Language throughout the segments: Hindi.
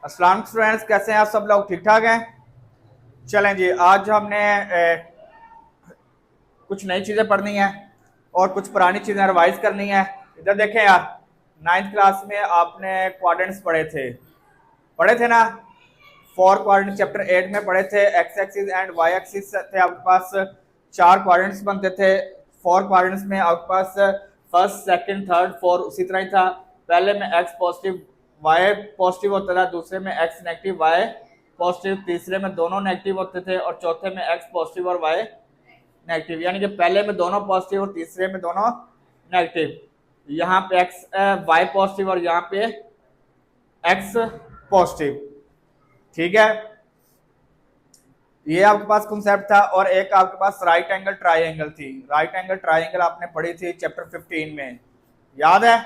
अस्सलाम स्टूडेंट्स, कैसे हैं आप सब लोग? ठीक ठाक हैं? चलें जी, आज हमने कुछ नई चीज़ें पढ़नी है और कुछ पुरानी चीज़ें रिवाइज करनी है। इधर देखें यार, नाइन्थ क्लास में आपने क्वाड्रेंट्स पढ़े थे ना? फोर क्वाड्रेंट चैप्टर 8 में पढ़े थे। X axis and Y axis थे आपके पास। चार क्वाड्रेंट्स बनते थे। फोर क्वाड्रेंट्स में आपके पास फर्स्ट सेकंड थर्ड फोर उसी तरह ही था। पहले में एक्स पॉजिटिव वाई पॉजिटिव होता था, दूसरे में एक्स नेगेटिव वाई पॉजिटिव, तीसरे में दोनों नेगेटिव होते थे और चौथे में एक्स पॉजिटिव और वाई नेगेटिव। यानी कि पहले में दोनों पॉजिटिव और तीसरे में दोनों नेगेटिव। यहाँ पे एक्स वाई पॉजिटिव और यहाँ पे एक्स पॉजिटिव। ठीक है, ये आपके पास कॉन्सेप्ट था। और एक आपके पास राइट एंगल ट्राइंगल थी। राइट एंगल ट्राइंगल आपने पढ़ी थी चैप्टर 15 में, याद है?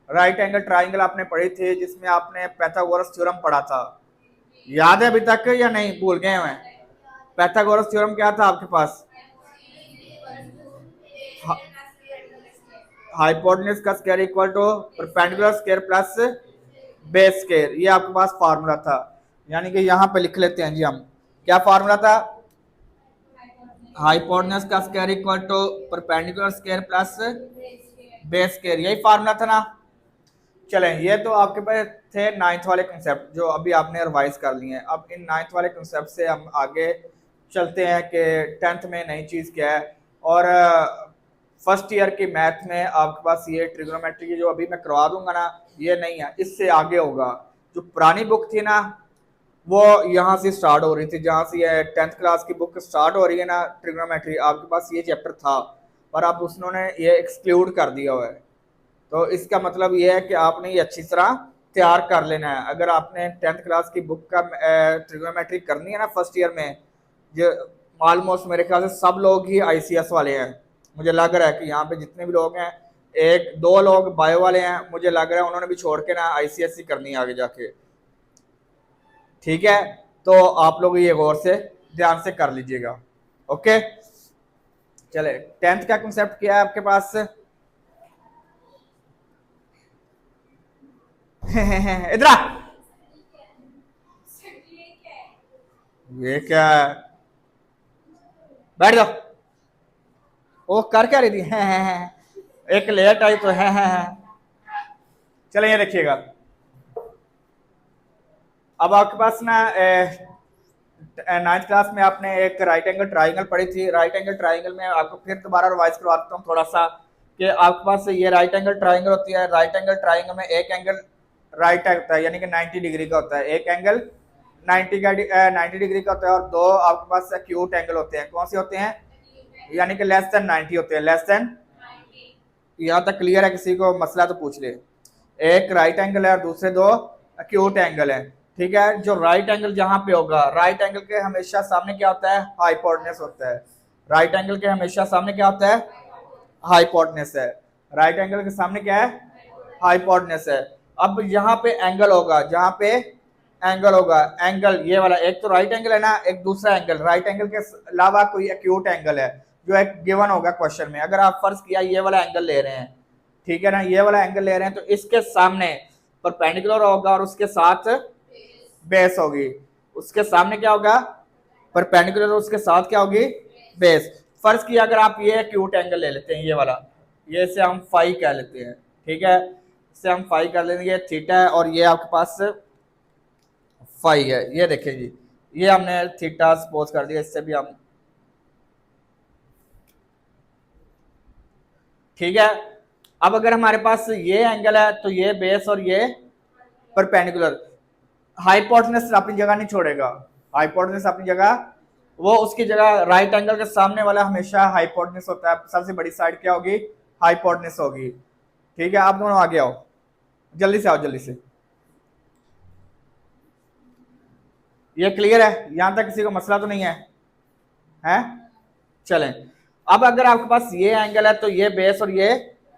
राइट एंगल ट्राइंगल आपने पढ़ी थी जिसमें आपने पैथागोरस थ्योरम पढ़ा था। याद है अभी तक या नहीं, भूल गए हैं? पैथागोरस थ्योरम क्या था आपके पास? हाइपोटेन्यूज का square equal to perpendicular square plus base square, ये आपके पास फार्मूला था। यानी कि यहाँ पे लिख लेते हैं जी हम, क्या फार्मूला था? हाइपोटेन्यूज का square equal to perpendicular square plus base square, यही फार्मूला था ना? चलें, ये तो आपके पास थे नाइन्थ वाले कंसेप्ट जो अभी आपने रिवाइज कर लिए हैं। अब इन नाइन्थ वाले कंसेप्ट से हम आगे चलते हैं कि टेंथ में नई चीज़ क्या है। और फर्स्ट ईयर की मैथ में आपके पास ये ट्रिग्नोमेट्री की जो अभी मैं करवा दूंगा ना, ये नहीं है, इससे आगे होगा। जो पुरानी बुक थी ना, वो यहाँ से स्टार्ट हो रही थी, जहाँ से ये टेंथ क्लास की बुक स्टार्ट हो रही है ना ट्रिग्नोमेट्री, आपके पास ये चैप्टर था पर अब उसने ये एक्सक्लूड कर दिया हुआ है। तो इसका मतलब ये है कि आपने ये अच्छी तरह तैयार कर लेना है। अगर आपने टेंथ क्लास की बुक का ट्रिग्नोमेट्री करनी है ना फर्स्ट ईयर में, जो ऑलमोस्ट मेरे ख्याल से सब लोग ही आईसीएस वाले हैं। मुझे लग रहा है कि यहाँ पे जितने भी लोग हैं, एक दो लोग बायो वाले हैं, मुझे लग रहा है उन्होंने भी छोड़ के ना आईसीएस ही करनी है आगे जाके। ठीक है, तो आप लोग ये गौर से ध्यान से कर लीजिएगा। ओके, चले, टेंथ का कंसेप्ट क्या है आपके पास? इधर आ। ये क्या है? बैठ जाओ। वो कर क्या रही थी? एक लेयर टाइप तो है। चले, ये देखिएगा। अब आपके पास ना नाइन्थ क्लास में आपने एक राइट एंगल ट्राइंगल पढ़ी थी। राइट एंगल ट्राइंगल में आपको फिर दोबारा रिवाइज करवा देता हूँ थोड़ा सा, कि आपके पास ये राइट एंगल ट्राइंगल होती है। राइट एंगल ट्राइंगल में एक एंगल राइट होता है, यानी कि 90 डिग्री का होता है। एक एंगल 90 डिग्री का होता है और दो आपके पास एक्यूट एंगल होते हैं। कौन से होते हैं? यानी कि लेस देन 90 होते हैं। लेस देन, यहाँ तक क्लियर है? किसी को मसला तो पूछ ले। एक राइट एंगल है और दूसरे दो एक्यूट एंगल है। ठीक है, जो राइट एंगल जहां पे होगा, राइट एंगल के हमेशा सामने क्या होता है? हाइपोटेन्यूज होता है। राइट एंगल के हमेशा सामने क्या होता है? हाइपोटेन्यूज है। राइट एंगल के सामने क्या है? हाइपोटेन्यूज है। अब यहाँ पे एंगल होगा, जहां पे एंगल होगा, एंगल ये वाला, एक तो राइट एंगल है ना, एक दूसरा एंगल। राइट एंगल के अलावा कोई एक्यूट एंगल है जो एक गिवन होगा क्वेश्चन में। अगर आप फर्ज किया ये वाला एंगल ले रहे हैं, ठीक है ना, ये वाला एंगल ले रहे हैं, तो इसके सामने परपेंडिकुलर होगा और उसके साथ बेस होगी। उसके सामने क्या होगा? परपेंडिकुलर, और उसके साथ क्या होगी? बेस। फर्ज किया अगर आप ये एक्यूट एंगल ले लेते हैं, ये वाला, ये से हम फाई कह लेते हैं। ठीक है, इससे हम फाई कर लेंगे, ये थीटा है और ये आपके पास फाई है। ये देखिए जी, ये हमने थीटा सपोज कर दिया, इससे भी हम, ठीक है। अब अगर हमारे पास ये एंगल है तो ये बेस और ये परपेंडिकुलर। हाइपोटेन्यूज अपनी जगह नहीं छोड़ेगा। हाइपोटेन्यूज अपनी जगह, वो उसकी जगह राइट एंगल के सामने वाला हमेशा हाइपोटेन्यूज होता है। सबसे बड़ी साइड क्या होगी? हाइपोटेन्यूज होगी। ठीक है, आप दोनों आगे आओ, जल्दी से आओ, जल्दी से। ये क्लियर है? यहां तक किसी को मसला तो नहीं है? हैं? चलें, अब अगर आपके पास ये एंगल है तो ये बेस और ये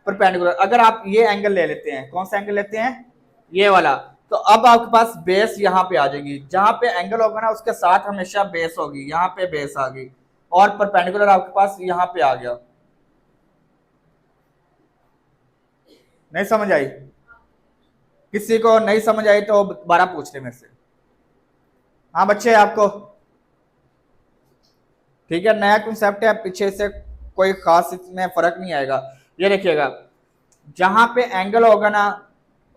परपेंडिकुलर। अगर आप ये एंगल ले लेते हैं, कौन सा एंगल लेते हैं? ये वाला, तो अब आपके पास बेस यहाँ पे आ जाएगी। जहां पे एंगल होगा ना उसके साथ हमेशा बेस होगी। यहाँ पे बेस आ गई और परपेंडिकुलर आपके पास यहाँ पे आ गया। नहीं समझ आई? किसी को नहीं समझ आई तो दोबारा पूछ ले मेरे से। हाँ बच्चे आपको ठीक है, नया कंसेप्ट है, पीछे से कोई खास इसमें फर्क नहीं आएगा। ये देखिएगा, जहां पे एंगल होगा ना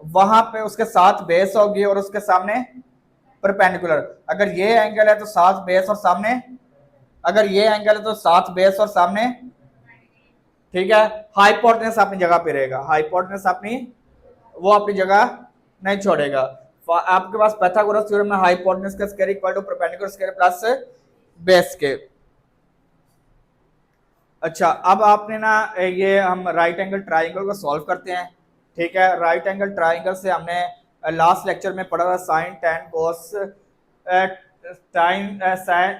वहां पे उसके साथ बेस होगी और उसके सामने परपेंडिकुलर। अगर ये एंगल है तो साथ बेस और सामने, अगर ये एंगल है तो साथ बेस और सामने, ठीक है। हाइपोटेनस अपनी जगह पे रहेगा, हाइपोटेनस अपनी वो अपनी जगह नहीं छोड़ेगा। आपके पास पाइथागोरस थ्योरम में हाइपोटेनस का square equal to perpendicular square plus base के। अच्छा, अब आपने ना ये हम राइट एंगल ट्राइंगल को सॉल्व करते हैं, ठीक है। राइट एंगल ट्राइंगल से हमने लास्ट लेक्चर में पढ़ा था sine tan cos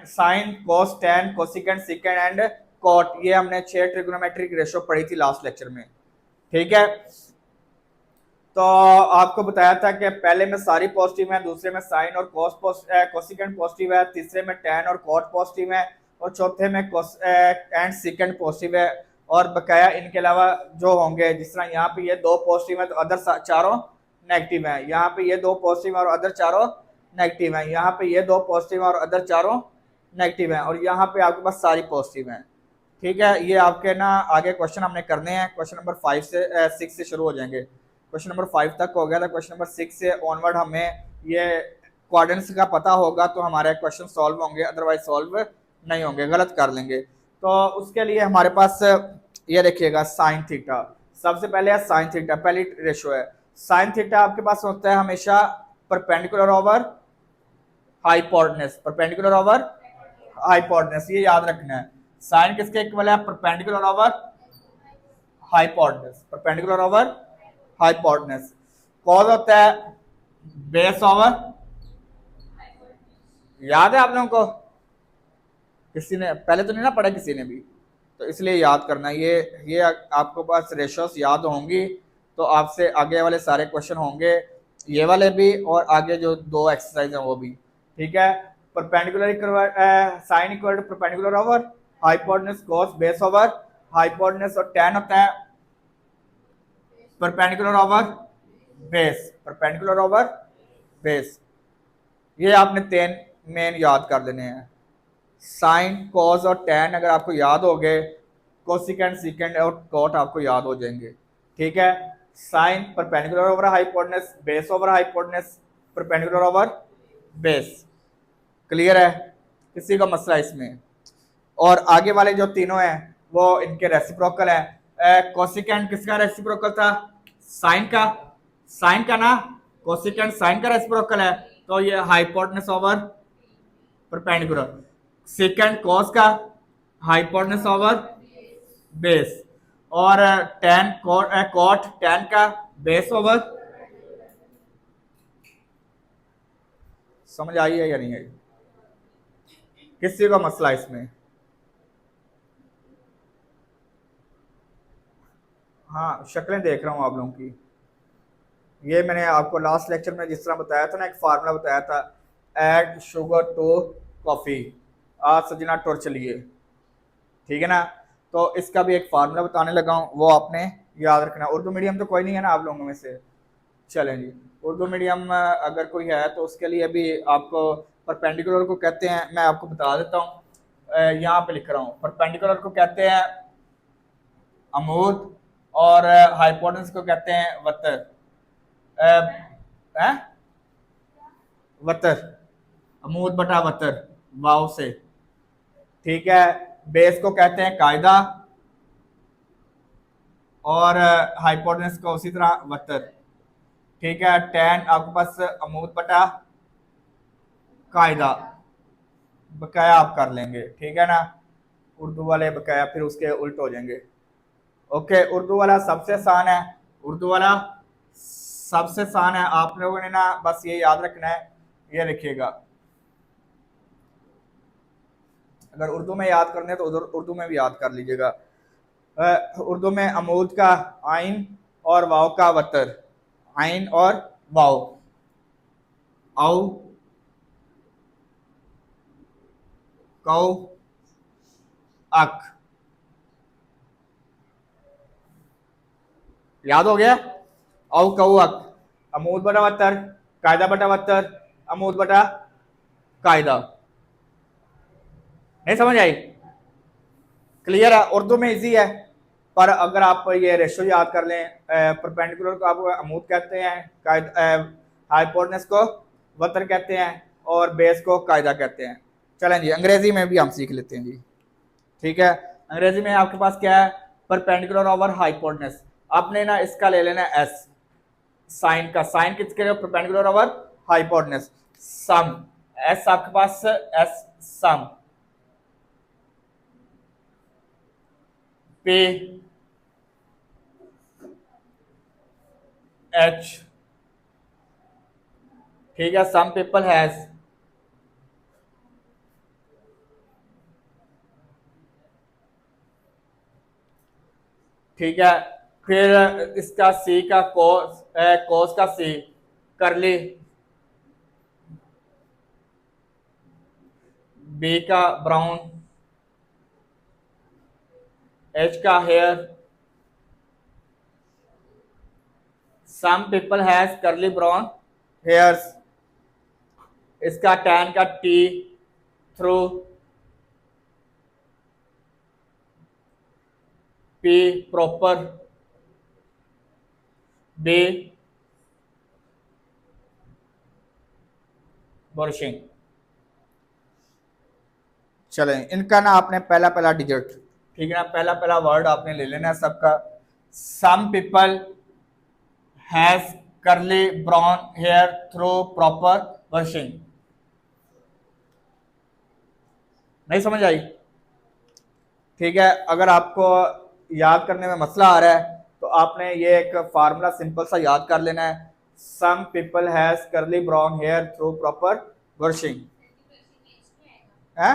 sine cos tan cosecant secant and cot, ये हमने 6 ट्रिग्नोमेट्रिक रेशो पढ़ी थी लास्ट लेक्चर में, ठीक है। तो आपको बताया था कि पहले में सारी पॉजिटिव है, दूसरे में साइन और कोसिकेंड पॉजिटिव है, तीसरे में टेन और कॉट पॉजिटिव है, और चौथे में एंड सेकंड पॉजिटिव है। और बकाया इनके अलावा जो होंगे, जिस तरह यहाँ पे ये 2 पॉजिटिव है तो अदर चारों नेगेटिव है, यहाँ पे ये 2 पॉजिटिव और अदर चारों नेगेटिव है, यहाँ पे ये 2 पॉजिटिव और अदर चारों नेगेटिव है, और यहाँ पे आपके पास सारी पॉजिटिव है, ठीक है। ये आपके ना आगे क्वेश्चन हमने करने हैं, क्वेश्चन नंबर 5 से 6 से शुरू हो जाएंगे। क्वेश्चन नंबर 5 तक हो गया था, क्वेश्चन नंबर 6 से ऑनवर्ड हमें ये क्वाड्रेंट्स का पता होगा तो हमारे क्वेश्चन सॉल्व होंगे, अदरवाइज सॉल्व नहीं होंगे, गलत कर लेंगे। तो उसके लिए हमारे पास ये देखिएगा साइन थीटा, सबसे पहले है साइन थीटा, पहली रेशो है। साइन थीटा आपके पास होता है हमेशा perpendicular over hypotenuse, perpendicular over hypotenuse, ये याद रखना है। साइन किसके इक्वल है? Perpendicular over hypotenuse, perpendicular over hypotenuse. Cause होता है बेस ओवर, याद है आप लोगों को? किसी ने पहले तो नहीं ना पढ़ा किसी ने भी, तो इसलिए याद करना। ये आपको पास रेशोस याद होंगी तो आपसे आगे वाले सारे क्वेश्चन होंगे, ये वाले भी और आगे जो 2 एक्सरसाइज हैं वो भी, ठीक है। Perpendicular sine equal to perpendicular over hypotenuse cos base over hypotenuse, और टेन होता है perpendicular over base, perpendicular over base. ये आपने 3 मेन याद कर लेने हैं, साइन कॉस और टेन अगर आपको याद हो गए, कोसिकेंड सिकेंड और कॉट आपको याद हो जाएंगे, ठीक है। Sine perpendicular over hypotenuse, base over hypotenuse, perpendicular over base. Clear है? किसी का मसला इसमें? और आगे वाले जो तीनों हैं वो इनके रेसिप्रोकल है। कोसिकेंड किसका रेसिप्रोकल था? साइन का, साइन का ना, कोसिकेंड साइन का रेसिप्रोकल है, तो ये hypotenuse over perpendicular. Second cos का हाइपोटेनस ओवर बेस, और टेन कॉट टेन का बेस ओवर। समझ आई है या नहीं आई? किसी का मसला इसमें? हाँ, शक्लें देख रहा हूँ आप लोगों की। ये मैंने आपको लास्ट लेक्चर में जिस तरह बताया था ना, एक फार्मूला बताया था, ऐड शुगर टू कॉफ़ी, आज सजना टोर चलिए, ठीक है ना। तो इसका भी एक फार्मूला बताने लगा हूँ, वो आपने याद रखना। उर्दू मीडियम तो कोई नहीं है ना आप लोगों में से? चलें जी, उर्दू मीडियम अगर कोई है तो उसके लिए भी आपको परपेंडिकुलर को कहते हैं, मैं आपको बता देता हूँ, यहाँ पे लिख रहा हूँ। परपेंडिकुलर को कहते हैं अमूद, और हाइपोटेनस को कहते हैं वतर, वतर, अमूद बटा वतर, वाव से, ठीक है। बेस को कहते हैं कायदा, और हाइपोटेनस को उसी तरह वतर, ठीक है। टेन आपके पास अमूद बटा कायदा, बकाया आप कर लेंगे, ठीक है ना। उर्दू वाले बकाया फिर उसके उल्ट हो जाएंगे। ओके, उर्दू वाला सबसे आसान है, उर्दू वाला सबसे आसान है। आप लोगों ने ना बस ये याद रखना है, ये लिखिएगा। अगर उर्दू में याद करने तो उधर उर्दू में भी याद कर लीजिएगा। उर्दू में अमूद का आइन और वाव का वतर, आइन और वाव, औ कौ अक, याद हो गया? औ कौ अक, अमूद बटा वतर, कायदा बटा वतर, अमूद बटा कायदा। नहीं समझ आई? क्लियर है? उर्दू में इजी है, पर अगर आप ये रेशो याद कर लें, परपेंडिकुलर को आप अमूद कहते हैं, हाइपोटेनस को वतर कहते हैं और बेस को कायदा कहते हैं। चलें जी, अंग्रेजी में भी हम सीख लेते हैं जी। ठीक है, अंग्रेजी में आपके पास क्या है? Perpendicular over hypotenuse. आपने ना इसका ले लेना एस, साइन का, साइन किसके लिए? Perpendicular over hypotenuse. Some, S आपके पास एस सम, पे एच, ठीक है, सम पीपल हैज, ठीक है। फिर इसका सी का कोस, कोस का सी, करली, बी का ब्राउन, एच का hair, some people has curly brown hairs, इसका टैन का T, through, P proper, B brushing. चलें, इनका ना आपने पहला पहला डिजिट, ठीक है ना, पहला पहला वर्ड आपने ले लेना है सबका। Some people has curly brown hair through proper brushing. नहीं समझ आई? ठीक है, अगर आपको याद करने में मसला आ रहा है तो आपने ये एक फार्मूला सिंपल सा याद कर लेना है। Some people has curly brown hair through proper brushing है।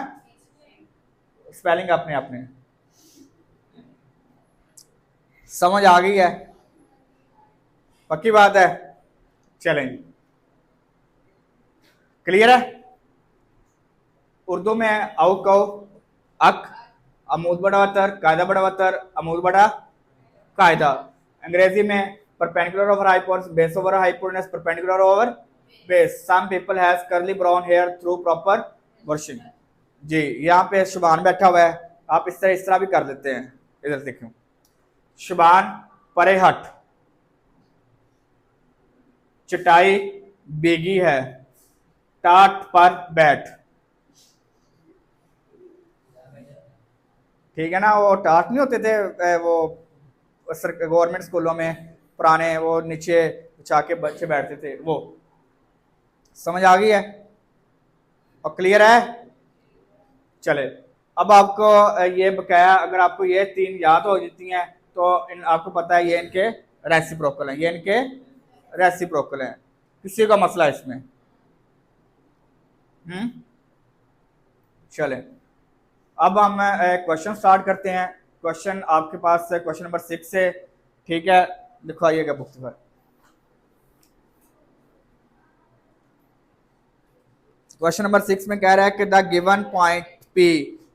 स्पेलिंग अपने अपने समझ आ गई है? पक्की बात है? चलें, क्लियर है? उर्दू में औ कौ अक, अमूद बड़ा वतर, कायदा बड़ा वतर, अमूद बड़ा कायदा। अंग्रेजी में perpendicular over hypotenuse, base over hypotenuse, perpendicular over base. Some people has curly brown hair through proper brushing. जी, यहाँ पे शुभान बैठा हुआ है, आप इस तरह भी कर देते हैं। इधर देखो, शुभान परे हट, चटाई बेगी है, टाट पर बैठ, ठीक है ना। वो टाट नहीं होते थे वो गवर्नमेंट स्कूलों में पुराने, वो नीचे बिछा के बच्चे बैठते थे, वो समझ आ गई है और क्लियर है? चले, अब आपको ये बकाया, अगर आपको ये तीन याद हो जाती हैं तो आपको पता है ये इनके रेसिप्रोकल हैं, ये इनके रेसिप्रोकल हैं। किसी का मसला है इसमें? चले, अब हम क्वेश्चन स्टार्ट करते हैं। क्वेश्चन आपके पास क्वेश्चन नंबर 6 से, ठीक है, दिखाइएगा बुक पर। क्वेश्चन नंबर 6 में कह रहा है कि the given point P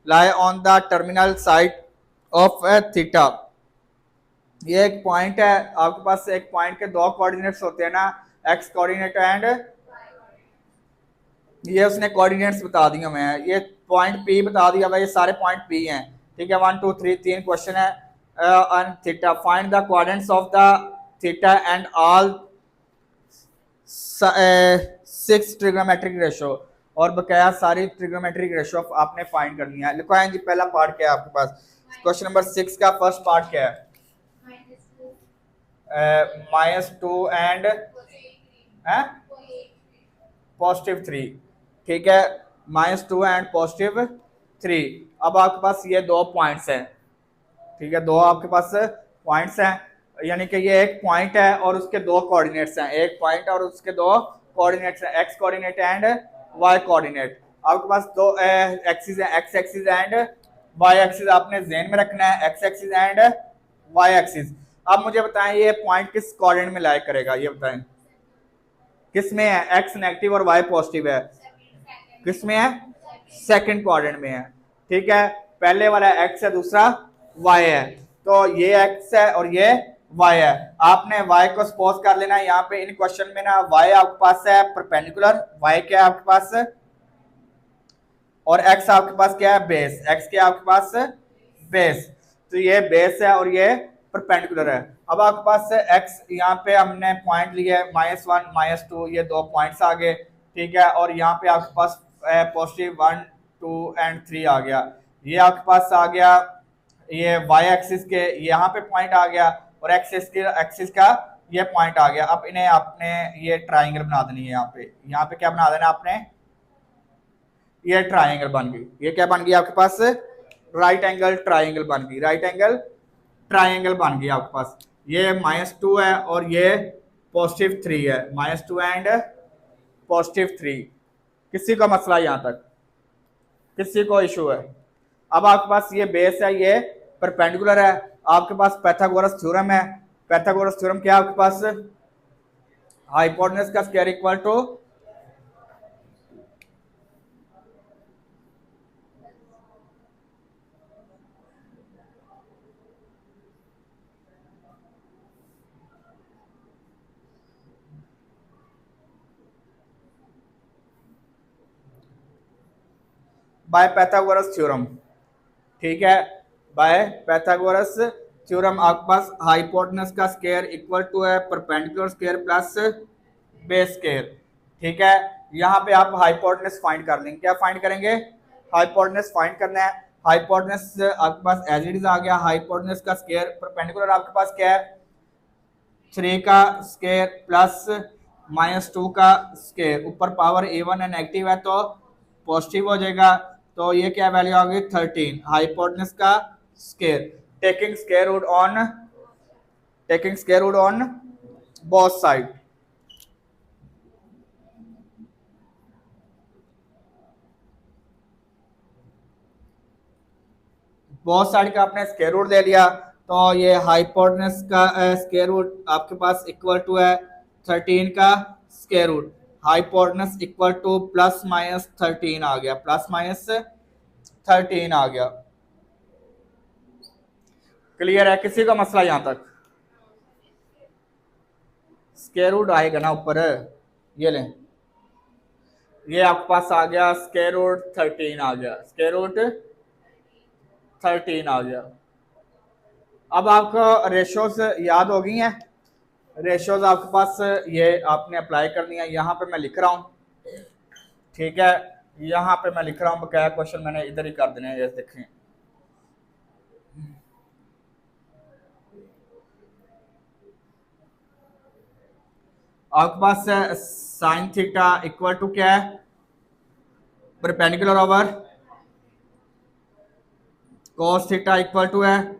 lie on the terminal side of theta. ये एक पॉइंट है आपके पास, एक पॉइंट के दो कोऑर्डिनेट्स होते हैं ना, एक्स कोऑर्डिनेट एंड, ये उसने कोऑर्डिनेट्स बता दिए हमें, ये पॉइंट P बता दिया भाई, ये सारे पॉइंट P हैं, ठीक है। 1 2 3 तीन क्वेश्चन है on theta. Find the coordinates of the theta and all 6 trigonometric ratio, और बकाया सारी ट्रिग्नोमेट्रिक रेशो आपने फाइंड करनी है। लिखो है जी, पहला पार्ट क्या है आपके पास? क्वेश्चन नंबर 6 का फर्स्ट पार्ट क्या है? -2 एंड +3, ठीक है, -2 एंड +3। अब आपके पास ये दो पॉइंट्स हैं, ठीक है, दो आपके पास पॉइंट्स हैं, यानी कि ये एक पॉइंट है और उसके दो कोऑर्डिनेट्स हैं, एक पॉइंट और उसके दो कोऑर्डिनेट्स हैं, X coordinate and Y coordinate. आपके पास दो एक्सिस है, X axis and Y axis, आपने ज़हन में रखना है, X axis and Y axis. अब मुझे बताएं ये पॉइंट किस कोऑर्डिनेट में लाई करेगा, ये बताएं किस में है? एक्स नेगेटिव और वाई पॉजिटिव है, किस में है? सेकंड कोऑर्डिनेट में है, ठीक है। पहले वाला एक्स है, दूसरा वाई है, तो ये एक्स है और ये y है। आपने y को सपोज कर लेना है यहाँ पे इन क्वेश्चन में ना, y आपके पास है परपेंडिकुलर, y क्या है आपके पास, और x आपके पास क्या है बेस, x क्या है आपके पास बेस। तो ये बेस है और ये परपेंडिकुलर है। अब आपके पास x यहाँ पे हमने पॉइंट लिए -1 -2, ये दो पॉइंट्स आ गए, ठीक है। और यहाँ पे आपके पास पॉजिटिव 1 2 एंड 3 आ गया। ये आपके पास आ गया ये y एक्सिस के यहाँ पे पॉइंट आ गया, और x एक्सिस का ये पॉइंट आ गया। अब इन्हें आपने ये ट्राइंगल बना देनी है। यहाँ पे क्या बना देना आपने, ये ट्राइंगल बन गई। ये क्या बन गई आपके पास, राइट एंगल ट्राइंगल बन गई, राइट एंगल ट्राइंगल बन गई आपके पास। ये -2 है और ये +3 है, -2 एंड +3। किसी का मसला यहाँ तक, किसी को इशू है? अब आपके पास ये बेस है, ये परपेंडिकुलर है। आपके पास पाइथागोरस थ्योरम है। पाइथागोरस थ्योरम क्या है आपके पास, हाइपोटेनस का square equal to by Pythagoras theorem, ठीक है। बाय पाइथागोरस थ्योरम आपके पास हाइपोटेनस का स्क्वायर इक्वल टू है perpendicular square plus base square, ठीक है। यहाँ पे आप हाइपोटेनस फाइंड कर लेंगे। क्या फाइंड करेंगे, हाइपोटेनस फाइंड करना है। हाइपोटेनस आपके पास एज इट इज आ गया, हाइपोटेनस का स्क्वायर परपेंडिकुलर आपके पास क्या है 3 का स्क्वायर प्लस -2 का स्क्वायर, ऊपर पावर A1 है, नेगेटिव है तो पॉजिटिव हो जाएगा। तो ये क्या वैल्यू आ गई 13, हाइपोटेनस का square. Taking square root on, taking square root on both side. Both side का आपने स्क्वायर रूट दे लिया, तो ये हाइपोटेनस का स्क्वायर रूट आपके पास इक्वल टू है 13 का square root. Hypotenuse equal to +-13 आ गया, +-13 आ गया। क्लियर है? किसी का मसला यहां तक? स्क्वायर रूट आएगा ना ऊपर, ये लें, ये आपके पास आ गया स्क्वायर रूट 13 आ गया, स्क्वायर रूट 13 आ गया। अब आपको रेशोज याद हो गई हैं। रेशोज आपके पास ये आपने अप्लाई करनी है। यहाँ पे मैं लिख रहा हूँ, ठीक है। यहाँ पे मैं लिख रहा हूँ, बकाया क्वेश्चन मैंने इधर ही कर देने हैं, ये देखें। आपके पास साइन थीटा इक्वल टू क्या है, perpendicular over cos theta equal to है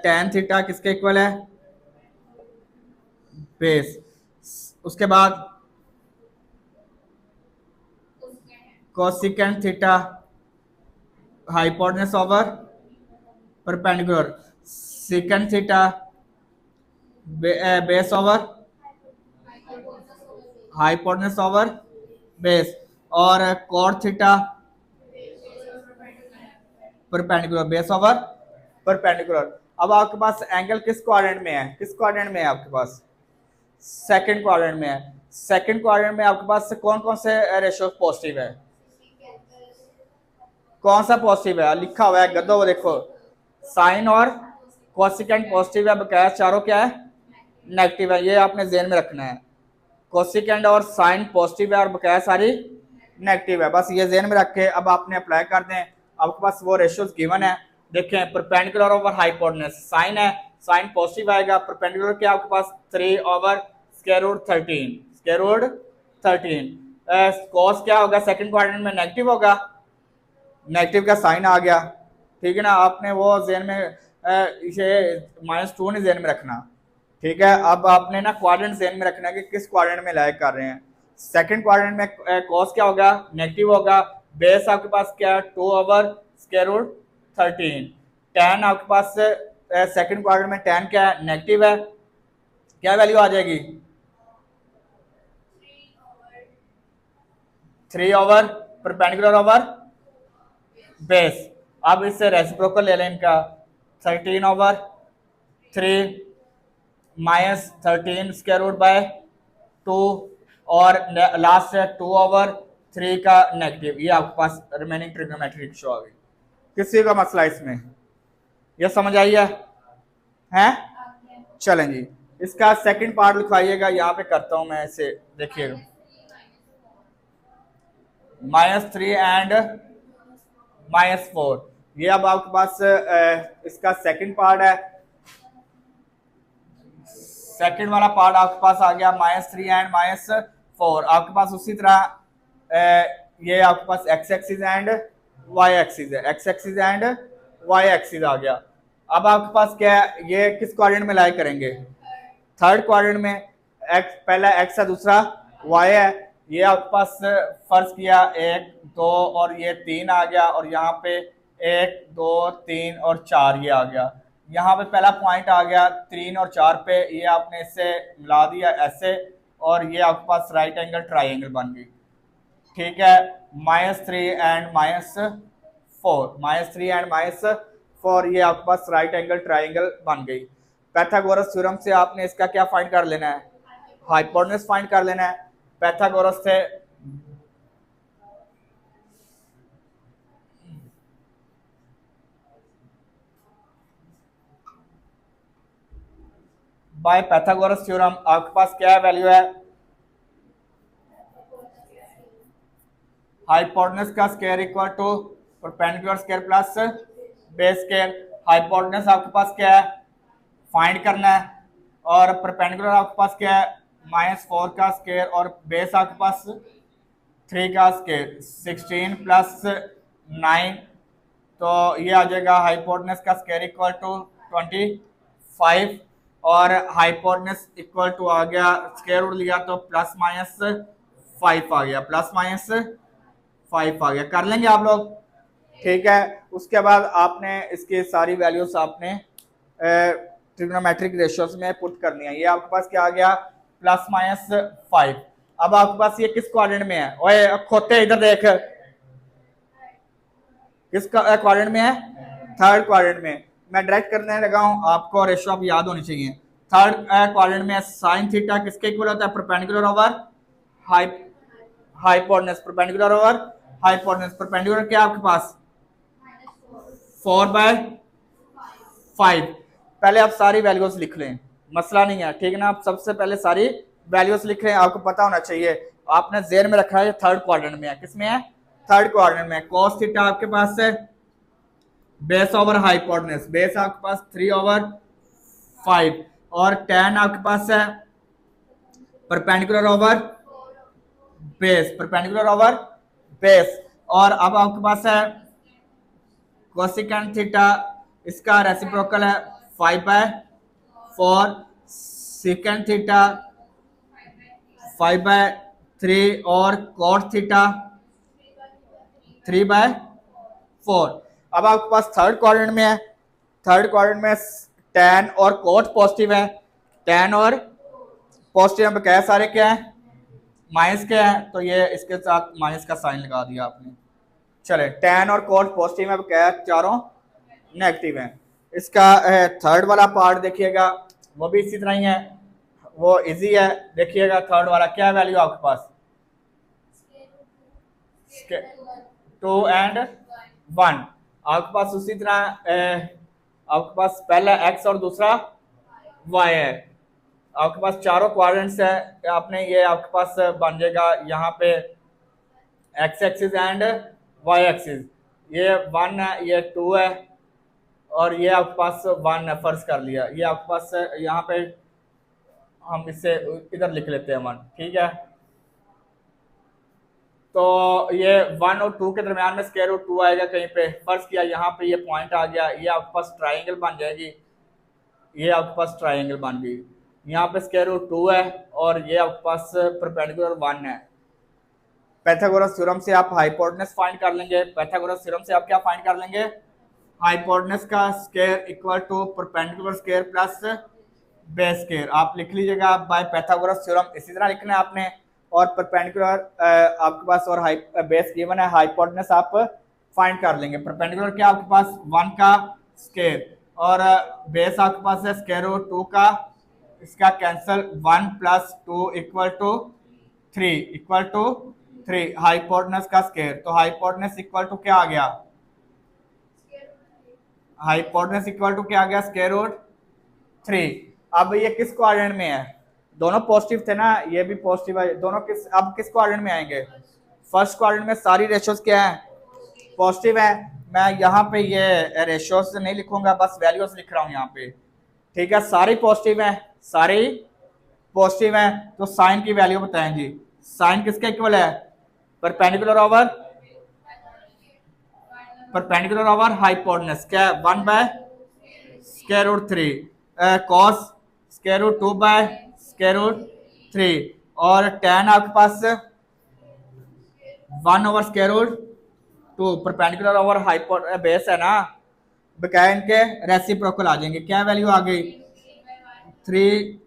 टेन थीटा, किसके इक्वल है, बेस। उसके बाद cosecant theta hypotenuse over perpendicular, secant theta base over hypotenuse over base, और cot theta perpendicular base over perpendicular. अब आपके पास एंगल किस क्वाड्रेंट में है, किस क्वाड्रेंट में है आपके पास, सेकंड क्वाड्रेंट में है। सेकंड क्वाड्रेंट में आपके पास कौन कौन से रेशो पॉजिटिव है, कौन सा पॉजिटिव है, लिखा हुआ है गद्दो, वो देखो साइन और कोसिकेंट पॉजिटिव है, बकाया चारों क्या है नेगेटिव है। ये आपने जेन में रखना है, कोसिकेंट और साइन पॉजिटिव है और बकाया सारी नेगेटिव है, बस ये जेन में रख के अब आपने अप्लाई कर दें। आपके पास वो रेशियोज गिवन है, देखें परपेंडिकुलर ओवर हाइपोटेनस, साइन है, साइन पॉजिटिव आएगा, परपेंडिकुलर क्या आपके पास 3 over square root 13, square root 13। Cos क्या होगा सेकंड क्वाड्रेंट में, नेगेटिव होगा, नेगेटिव का साइन आ गया, ठीक है ना। आपने वो जेन में इसे -2 नहीं जेन में रखना, ठीक है। अब आपने ना क्वाड्रेंट जेन में रखना है कि किस क्वाड्रेंट में लाइक कर रहे हैं। सेकंड क्वाड्रेंट में कॉस क्या होगा, नेगेटिव होगा, बेस आपके पास क्या 2 ओवर स्क्वायर रूट 13, टेन आपके पास सेकंड क्वाड्रेंट में टेन क्या है नेगेटिव है, क्या वैल्यू आ जाएगी 3 ओवर परपेंडिकुलर ओवर बेस। अब इससे रेसिप्रोकल ले लें इनका, 13/3 माइनस 13 स्क्वायर रूट बाय 2 और लास्ट है 2/3 का नेगेटिव। ये आपके पास रिमेनिंग ट्रिग्नोमेट्रिक शो आ गई। किसी का मसला इसमें ये समझ आई है? चलें जी, इसका सेकंड पार्ट लिखवाइएगा, यहाँ पे करता हूं मैं इसे, देखिएगा -3 एंड -4। ये अब आपके पास इसका सेकंड पार्ट है। सेकंड वाला पार्ट आपके पास आ गया -3 एंड -4। आपके पास उसी तरह ये आपके पास x axis and y axis है, x axis and y axis आ गया। अब आपके पास क्या है, ये किस क्वाड्रेंट में लाई करेंगे? थर्ड क्वाड्रेंट में। x पहला x है, दूसरा y है। ये आपके पास फर्ज किया 1 2 और ये 3 आ गया, और यहाँ पे 1 2 3 और 4 ये आ गया। यहाँ पे पहला पॉइंट आ गया 3 और 4 पे, ये आपने इससे मिला दिया ऐसे, और ये आपके पास राइट एंगल ट्राइंगल बन गई। ठीक है, -3 एंड -4, -3 एंड -4, ये आपके पास राइट एंगल ट्राइंगल बन गई। पाइथागोरस थ्योरम से आपने इसका क्या फाइंड कर लेना है? हाइपोटेनस फाइंड कर लेना है। पाइथागोरस से बाय पाइथागोरस थ्योरम आपके पास क्या वैल्यू है? हाइपोटेनस का square equal to perpendicular square plus base square. Hypotenuse आपके पास क्या है? फाइंड करना है। और परपेंडिकुलर आपके पास क्या है? -4 का स्क्वायर, और बेस आपके पास 3 का स्क्वायर, 16 प्लस 9, तो ये आ जाएगा हाइपोटेनस का स्क्वायर इक्वल टू 25, और हाइपोटेनस इक्वल टू आ गया, स्क्वायर रूट लिया तो +-5 आ गया, +-5 आ गया। कर लेंगे आप लोग? ठीक है, उसके बाद आपने इसकी सारी वैल्यूज आपने ट्रिग्नोमेट्रिक रेशियोज में पुट करनी है। ये आपके पास क्या आ गया? +-5। अब आपके पास ये किस क्वाड्रेंट में है? ओए खोते इधर देख, किस क्वाड्रेंट में है? थर्ड क्वाड्रेंट में। मैं डायरेक्ट करने लगा हूं, आपको रेशियो आप याद होनी चाहिए। थर्ड क्वाड्रेंट में साइन थीटा किसके इक्वल होता है? Perpendicular over hypotenuse, perpendicular over hypotenuse. Perpendicular क्या आपके पास? 4/5। पहले आप सारी वैल्यूज लिख लें, मसला नहीं है, ठीक है ना? आप सबसे पहले सारी वैल्यूज लिख लें, आपको पता होना चाहिए। आपने जेर में रखा है थर्ड क्वाड्रेंट में है। किस में है? थर्ड क्वाड्रेंट में। cos थीटा आपके पास है बेस ओवर हाइपोटेनस, बेस आपके पास 3/5, और tan आपके पास है perpendicular over base, perpendicular over base. और अब आपके पास है कोसिकेंट थीटा, इसका रेसिप्रोकल है 5/4, सेकेंड थीटा 5/3, और कॉट थीटा 3/4। अब आपके पास थर्ड क्वाड्रेंट में है। थर्ड क्वाड्रेंट में tan और कोट पॉजिटिव है। tan और पॉजिटिव में क्या सारे क्या है? माइनस क्या है, तो ये इसके साथ माइनस का साइन लगा दिया आपने। चले, tan और कोट पॉजिटिव में क्या है? चारों नेगेटिव है। इसका थर्ड वाला पार्ट देखिएगा, वो भी इसी तरह ही है, वो इजी है। देखिएगा थर्ड वाला क्या वैल्यू आपके पास? 2 एंड 1। आपके पास उसी तरह आपके पास पहला x और दूसरा y है। आपके पास चारों क्वाड्रेंट्स है, आपने ये आपके पास बन जाएगा यहाँ पे x axis and y axis. ये 1 है, ये 2 है, और ये आपके पास 1 है, फर्ज कर लिया। ये आपके पास यहाँ पे हम इसे इधर लिख लेते हैं 1, ठीक है? तो ये 1 और 2 के दरमियान में स्क्वायर रूट 2 आएगा कहीं पे, फर्ज किया यहाँ पे ये पॉइंट आ गया, ये आपके पास ट्राइंगल बन जाएगी, ये आपके पास ट्राइंगल बन गई। यहाँ पे स्क्वायर रूट 2 है, और ये आपके पास परपेंडिकुलर 1 है। पाइथागोरस थ्योरम से आप हाइपोटेनस फाइंड कर लेंगे। पाइथागोरस थ्योरम से आप क्या फाइंड कर लेंगे? हाइपोटेनस का square equal to perpendicular square plus base square. आप लिख लीजिएगा बाय पाइथागोरस थ्योरम, इसी तरह लिखना है आपने। और परपेंडिकुलर आपके पास और बेस गिवन है, हाइपोटेनस आप फाइंड कर लेंगे। परपेंडिकुलर क्या आपके पास? 1 का स्क्वायर, और बेस आपके पास है स्क्वायर रूट 2 का, इसका cancel 1 plus 2 equal to 3 hypotenuse का स्क्वायर। तो हाइपोटेनस इक्वल टू क्या आ गया, हाइपोटेनस इक्वल टू क्या आ गया, स्क्वायर रूट 3। अब ये किस क्वाड्रेंट में है, दोनों पॉजिटिव थे ना, ये भी पॉजिटिव है, दोनों किस, अब किस क्वाड्रेंट में आएंगे, फर्स्ट क्वाड्रेंट में सारी रेशियोज क्या है, पॉजिटिव है। मैं यहाँ पे ये रेशियोज नहीं लिखूंगा, बस वैल्यूज लिख रहा हूँ यहाँ पे, ठीक है। सारी पॉजिटिव है, सारी पॉजिटिव है, तो साइन की वैल्यू बताएं जी। साइन किसके इक्वल है, परपेंडिकुलर ओवर हाइपोटेनस, क्या 1 by square root 3, cos square root 2 by square root 3, और tan आपके पास 1 over square root 2, perpendicular over hypotenuse base है ना, बकाया इनके रेसिप्रोकल आ जाएंगे। क्या वैल्यू आ गई, 3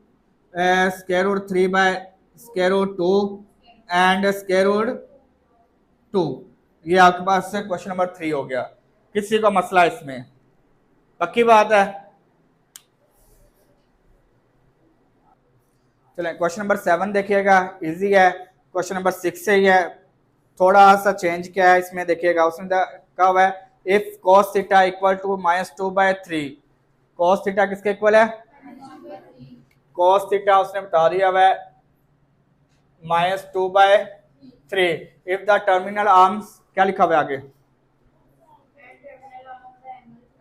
square root 3 by square root 2 and square root 2। ये आपके पास क्वेश्चन नंबर 3 हो गया। किसी को मसला इसमें, पक्की बात है। चलें क्वेश्चन नंबर 7 देखिएगा, इजी है। क्वेश्चन नंबर 6 से ही है, थोड़ा सा चेंज क्या है इसमें देखिएगा। उसने कहा हुआ है if cos theta equal to -2/3, cos theta किसके इक्वल है, cos थीटा उसने बता दिया हुआ है -2/3 इफ द टर्मिनल आर्म्स, क्या लिखा हुआ है आगे,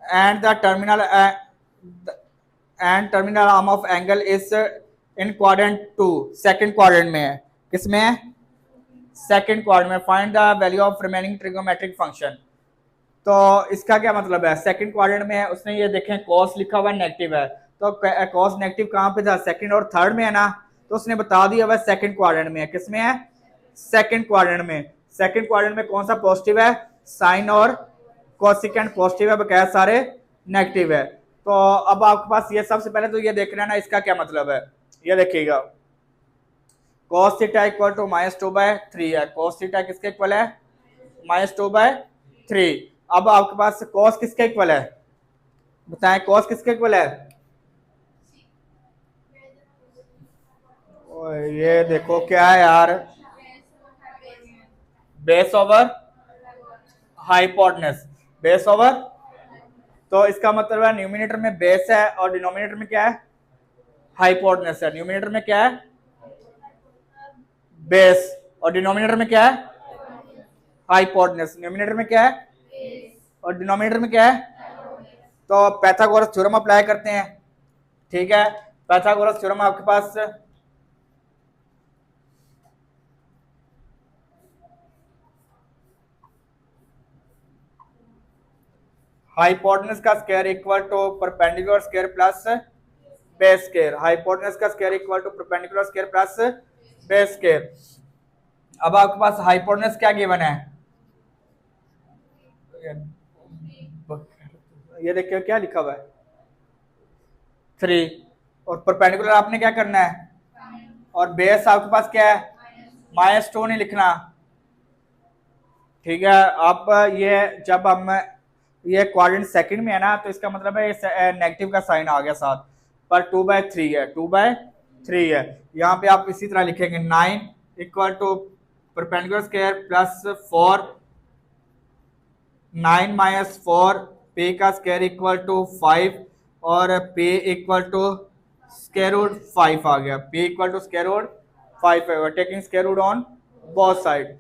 and the terminal arm of angle is in quadrant 2, second quadrant में है, किसमें है, सेकंड क्वाड्रेंट में। Find the value of remaining trigonometric function. तो इसका क्या मतलब है, सेकंड क्वाड्रेंट में है, उसने ये देखें कॉस लिखा हुआ नेगेटिव है, तो कॉस नेगेटिव कहाँ पे था, सेकंड और थर्ड में है ना, तो उसने बता दिया हुआ सेकंड क्वाड्रेंट में है, किसमें है, सेकंड क्वाड्रेंट में। सेकंड क्वाड्रेंट में कौन सा पॉजिटिव है, साइन और कोसिकेंट पॉजिटिव है, बकाया सारे नेगेटिव है। तो अब आपके पास ये सबसे पहले तो ये देखना है ना इसका क्या मतलब है, ये देखिएगा cos थीटा इक्वल टू -2/3 है, cos थीटा किसके इक्वल है, -2/3। अब आपके पास cos किसके इक्वल है, बताएं cos किसके इक्वल है, ये देखो क्या है यार, base over hypotenuse, base over, तो इसका मतलब है न्यूमिनेटर में बेस है और डिनोमिनेटर में क्या है, हाइपोटेनस है। न्यूमिनेटर में क्या है, बेस, और डिनोमिनेटर में क्या है, हाइपोटेनस। न्यूमिनेटर में क्या है और डिनोमिनेटर में क्या है, तो पाइथागोरस थ्योरम अप्लाई करते हैं, ठीक है। पाइथागोरस थ्योरम आपके पास हाइपोटेनस का square equal to perpendicular square plus base square, hypotenuse का square equal to perpendicular square plus base square. अब आपके पास हाइपोटेनस क्या गिवन है, ये देखिए क्या लिखा हुआ है 3, और परपेंडिकुलर आपने क्या करना है, और बेस आपके पास क्या है, -2 नहीं लिखना, ठीक है। आप ये जब हम ये क्वाड्रेंट सेकंड में है ना, तो इसका मतलब है नेगेटिव का साइन आ गया साथ, पर 2/3 है, 2/3 है। यहाँ पे आप इसी तरह लिखेंगे 9 equal to perpendicular square plus 4, 9 - 4 पे का स्क्वायर इक्वल टू 5, और P equal to square root 5 आ गया, P equal to square root 5 है, taking square root on both side,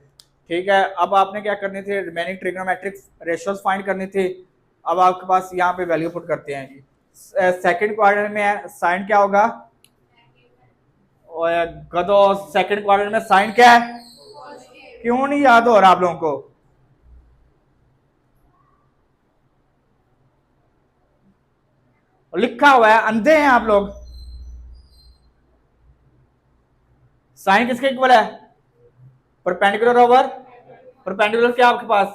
ठीक है। अब आपने क्या करनी थी, रिमेनिंग ट्रिग्नोमेट्रिक रेशियोज फाइंड करनी थी। अब आपके पास यहाँ पे वैल्यू पुट करते हैं जी। सेकंड क्वाड्रेंट में है, साइन क्या होगा, गधो, सेकंड क्वाड्रेंट में साइन क्या है, क्यों नहीं याद हो रहा आप लोगों को, लिखा हुआ है, अंधे हैं आप लोग। साइन किसके इक्वल है, परपेंडिकुलर ओवर परपेंडिकुलर क्या आपके पास,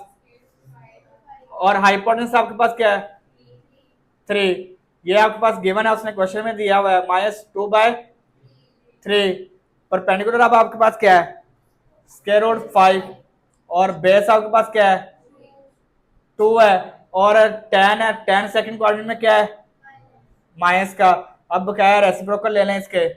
और हाइपोटेनस आपके पास क्या है 3, ये आपके पास गिवन है, उसने क्वेश्चन में दिया हुआ है -2/3। परपेंडिकुलर अब आपके पास क्या है, स्क्वायर रूट 5, और बेस आपके पास क्या है 2 है, और tan है, tan सेकंड क्वाड्रेंट में क्या है माइनस का। अब क्या है, रेसिप्रोकल ले लें इसके।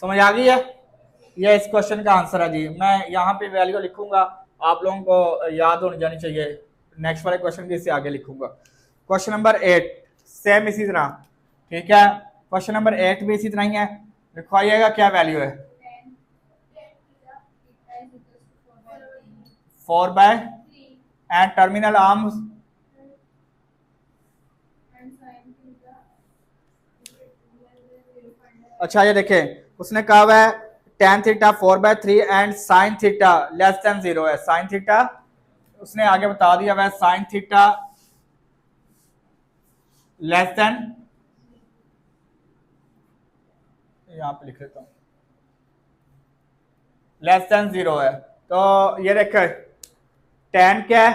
समझ आ गई है? ये इस क्वेश्चन का आंसर है जी। मैं यहाँ पे वैल्यू लिखूंगा, आप लोगों को याद होनी जानी चाहिए। नेक्स्ट वाले क्वेश्चन के इससे आगे लिखूंगा। क्वेश्चन नंबर 8 सेम इसी तरह, ठीक है। क्वेश्चन नंबर 8 भी इसी तरह ही है। लिखवाइएगा क्या वैल्यू है। 4/, एंड टर्मिनल आर्म्स। अच्छा ये देखें, उसने कहा हुआ है tan theta 4/3 and sin theta less than 0 है। sin थीटा उसने आगे बता दिया हुआ है, sin थीटा लेस देन, यहां पे लिख लेता हूं, लेस देन 0 है। तो ये देखें, tan क्या है,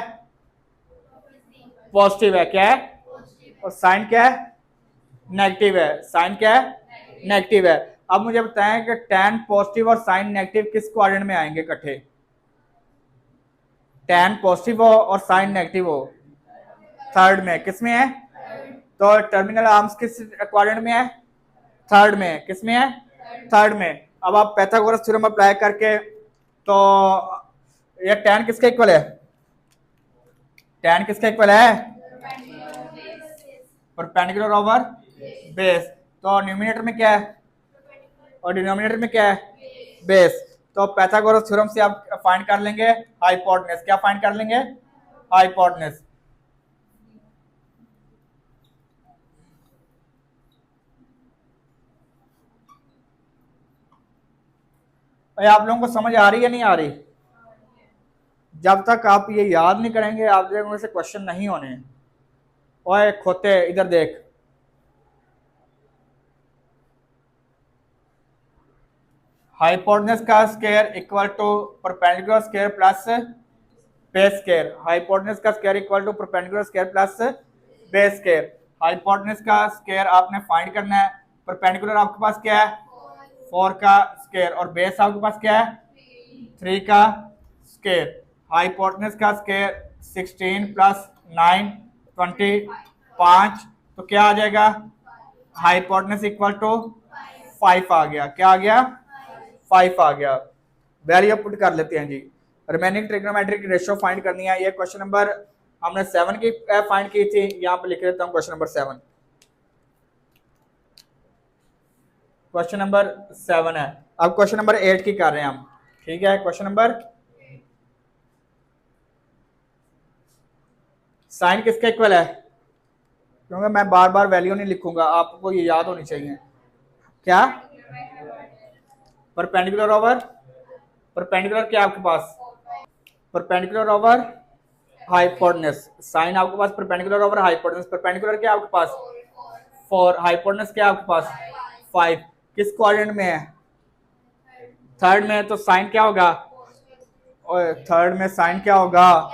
पॉजिटिव है, क्या है, और साइन क्या है, नेगेटिव है। साइन क्या है, नेगेटिव है। अब मुझे बताएं कि tan पॉजिटिव और साइन नेगेटिव किस क्वाड्रेंट में आएंगे इकट्ठे। tan पॉजिटिव हो और साइन नेगेटिव हो, थर्ड में। किस में है, तो टर्मिनल आर्म्स किस क्वाड्रेंट में है, थर्ड में। किस में है, थर्ड में। अब आप पाइथागोरस थ्योरम अप्लाई करके, तो ये tan किसके इक्वल है, tan किसके इक्वल है, परपेंडिकुलर ओवर बेस। तो न्यूमिनेटर में क्या है और डिनोमिनेटर में क्या है, बेस। तो पाइथागोरस थ्योरम से आप फाइंड कर लेंगे हाइपोटेनस। क्या फाइंड कर लेंगे, हाइपोटेनस। आप लोगों को समझ आ रही है नहीं आ रही? जब तक आप ये याद नहीं करेंगे आप देखोगे से क्वेश्चन नहीं होने। ओए खोते इधर देख, हाइपोटेनस का square equal to perpendicular square plus base square. Hypotenuse का square equal to perpendicular square plus base square. Hypotenuse का स्क्वायर आपने फाइंड करना है। परपेंडिकुलर आपके पास क्या है, 4 का स्क्वायर, और बेस आपके पास क्या है, 3 का स्क्वायर। हाइपोटेनस का स्क्वायर 16 प्लस 9 25, तो क्या आ जाएगा, हाइपोटेनस इक्वल टू 5 आ गया। क्या आ गया, 5 आ गया। वैल्यू पुट कर लेते हैं जी। रिमेनिंग ट्रिग्नोमेट्रिक रेशियो फाइंड करनी है। ये क्वेश्चन नंबर हमने 7 की फाइंड की थी, यहाँ पे लिख लेता हूँ क्वेश्चन नंबर 7। क्वेश्चन नंबर 7 है। अब क्वेश्चन नंबर 8 की कर रहे हैं हम, ठीक है। क्वेश्चन नंबर, साइन किसके इक्वल है, क्योंकि मैं बार बार वैल्यू नहीं लिखूंगा, आपको ये याद होनी चाहिए। क्या, परपेंडिकुलर ओवर, परपेंडिकुलर क्या आपके पास, परपेंडिकुलर ओवर हाइपोटेनस। साइन आपके पास परपेंडिकुलर ओवर हाइपोटेनस। परपेंडिकुलर क्या आपके पास 4, हाइपोटेनस क्या आपके पास 5। किस क्वाड्रेंट में है, थर्ड में। तो साइन क्या होगा, और थर्ड में साइन क्या होगा,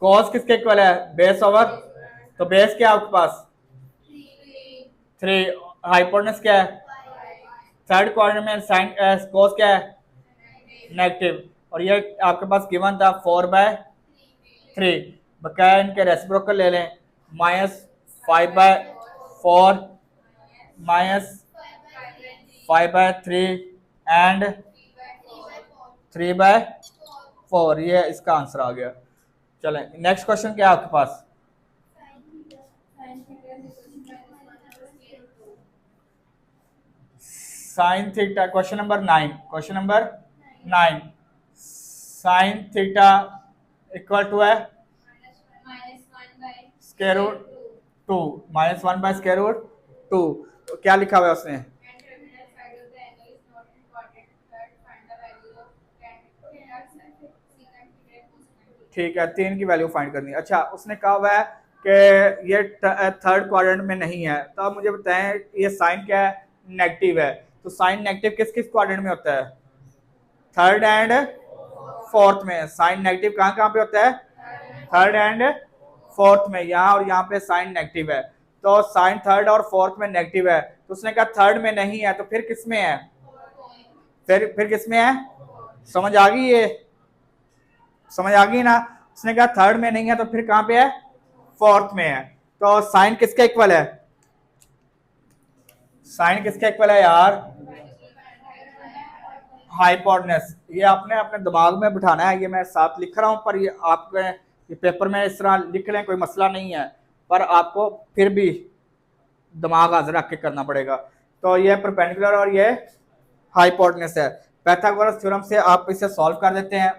कॉस किसके इक्वल है, बेस ओवर। तो बेस क्या आपके पास 3, हाइपोटेनस क्या है, थर्ड क्वाड्रेंट में साइन कॉस क्या है, नेगेटिव। और ये आपके पास गिवन था 4/3। बकाया इनके रेसिप्रोकल ले लें, -5/4 -5/3 एंड 3/4। ये इसका आंसर आ गया। चलें नेक्स्ट क्वेश्चन क्या है आपके पास, sine theta. Question number 9, question number 9, sine theta equal to है स्क्वायर रूट 2, -1/√2। तो क्या लिखा हुआ है उसने, ठीक है, 3 की वैल्यू फाइंड करनी है। अच्छा उसने कहा हुआ है कि ये थर्ड क्वाड्रेंट में नहीं है। तो आप मुझे बताएं ये साइन क्या है, नेगेटिव है। तो साइन नेगेटिव किस किस क्वाड्रेंट में होता है, थर्ड एंड फोर्थ में। साइन नेगेटिव कहाँ कहाँ पे होता है, थर्ड एंड फोर्थ में, यहाँ और यहाँ पे साइन नेगेटिव है। तो साइन थर्ड और फोर्थ में नेगेटिव है, तो उसने कहा थर्ड में नहीं है, तो फिर किस में है, फिर किस में है, समझ आ गई ये, समझ आ गई ना। उसने कहा थर्ड में नहीं है, तो फिर कहां पे है, फोर्थ में है। तो साइन किसके इक्वल है, साइन किसके इक्वल है यार, हाइपोटेनस। ये आपने अपने दिमाग में बिठाना है, ये मैं साथ लिख रहा हूं, पर ये आपके ये पेपर में इस तरह लिख लें कोई मसला नहीं है, पर आपको फिर भी दिमाग हाजिर रख के करना पड़ेगा। तो ये परपेंडिकुलर और ये हाइपोटेनस है। पाइथागोरस थ्योरम से आप इसे सॉल्व कर देते हैं,